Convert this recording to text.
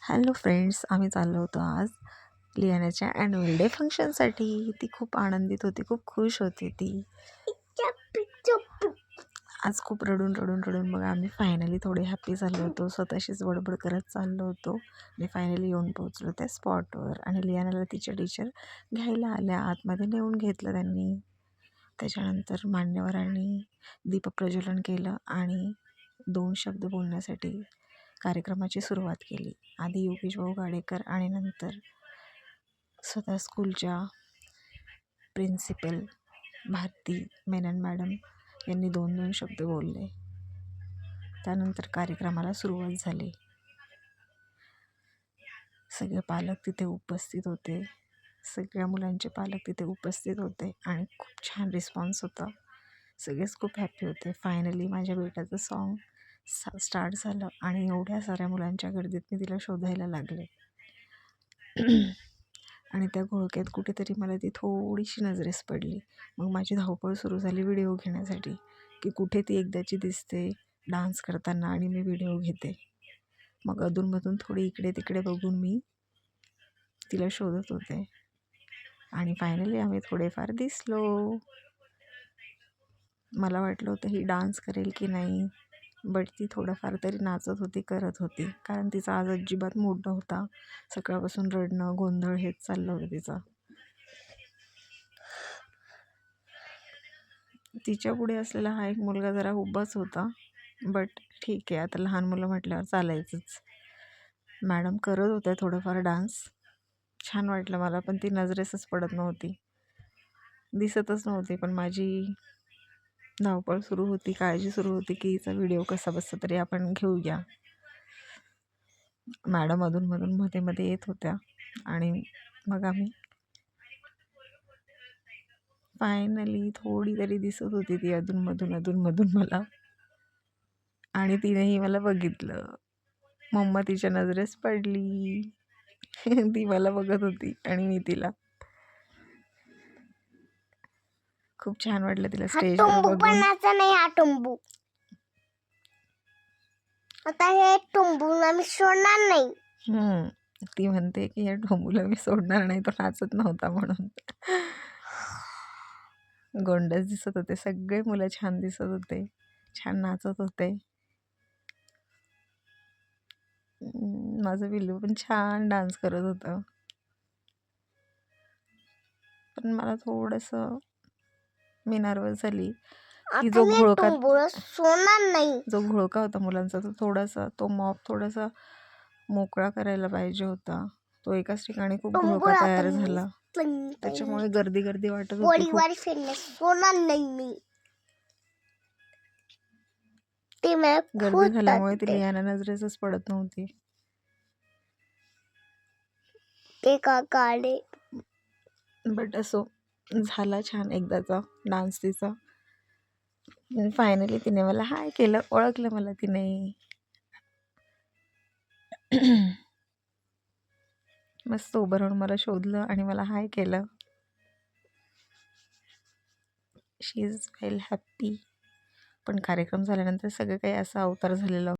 Hello friends, आम्ही चाललो होतो आज लियानाच्या ॲन्युअल डे फंक्शनसाठी. ती खूप आनंदित होती, खूप खुश होती ती. आज खूप रडून मग आम्ही फायनली थोडे हॅप्पी झालो होतो. स्वतःशीच बडबड करत चाललो होतो आणि फायनली येऊन पोहोचलो त्या स्पॉटवर. आणि लियानाला तिच्या टीचर घ्यायला आल्या, आतमध्ये नेऊन घेतलं त्यांनी. त्याच्यानंतर मान्यवरांनी दीपप्रज्वलन केलं आणि 2 शब्द बोलण्यासाठी कार्यक्रमाची सुरुवात केली. आधी योगेश भाऊ गाडेकर आणि नंतर स्वतः स्कूलच्या प्रिन्सिपल भारती मेनन मॅडम यांनी 2 शब्द बोलले. त्यानंतर कार्यक्रमाला सुरुवात झाली. सगळे पालक तिथे उपस्थित होते, सगळ्या मुलांचे पालक तिथे उपस्थित होते आणि खूप छान रिस्पॉन्स होता. सगळेच खूप हॅप्पी होते. फायनली माझ्या बेटाचं सॉन्ग स्टार्ट झालं आणि एवढ्या साऱ्या मुलांच्या गर्दीत मी तिला शोधायला लागले. आणि त्या घोळक्यात कुठेतरी मला ती थोडीशी नजरेस पडली. मग माझी धावपळ सुरू झाली व्हिडिओ घेण्यासाठी, की कुठे ती एकदाची दिसते डान्स करताना आणि मी व्हिडिओ घेते. मग अधूनमधून थोडी इकडे तिकडे बघून मी तिला शोधत होते आणि फायनली आम्ही थोडेफार दिसलो. मला वाटलं होतं ही डान्स करेल की नाही, बट ती थोडंफार तरी नाचत होती, करत होती. कारण तिचा आज अजिबात मूड नव्हता. सकाळपासून रडणं गोंधळ हेच चाललं होतं तिचं. तिच्या पुढे असलेला हा एक मुलगा जरा उभाच होता, बट ठीक आहे, आता लहान मुलं म्हटल्यावर चालायचंच. मॅडम करत होत्या थोडंफार डान्स, छान वाटलं मला, पण ती नजरेसच पडत नव्हती, दिसतच नव्हती. पण माझी धावपळ सुरू होती, काळजी सुरू होती की हिचा व्हिडिओ कसा बसता तरी आपण घेऊया. मॅडम अधूनमधून मध्ये येत होत्या आणि मग आम्ही फायनली थोडी तरी दिसत होती ती अधूनमधून मला. आणि तिनेही मला बघितलं. मम्मा तिच्या नजरेस पडली. ती मला बघत होती आणि मी तिला. खूप छान वाटलं तिला स्टेजवर बघून. नाही हा टुंबू, आता हे टुंबू आम्ही सोडणार नाही. ती म्हणते की या टोंबूला मी सोडणार नाही, तो नाचत नव्हता म्हणून. गोंडस दिसत होते, सगळे मुलं छान दिसत होते, छान नाचत होते. माझं पिल्लू पण छान डान्स करत होतं. पण मला थोडंसं मी नर्वस झाली की जो घोळका होता मुलांचा, तो थोडासा तो मॉप थोडासा मोकळा करायला पाहिजे होता. तो एकाच ठिकाणी खूप घोळका तयार झाला, त्याच्यामुळे गर्दी वाटत होती. गर्दी झाल्यामुळे ती लियाना नजरेसच पडत नव्हती. बट असो, झाला छान एकदाचा डान्स तिचा. फायनली तिने मला हाय केलं, ओळखलं मला तिने. मस्त उभं राहून मला शोधलं आणि मला हाय केलं. शी इज वेल हॅप्पी. पण कार्यक्रम झाल्यानंतर सगळं काही असा अवतार झालेला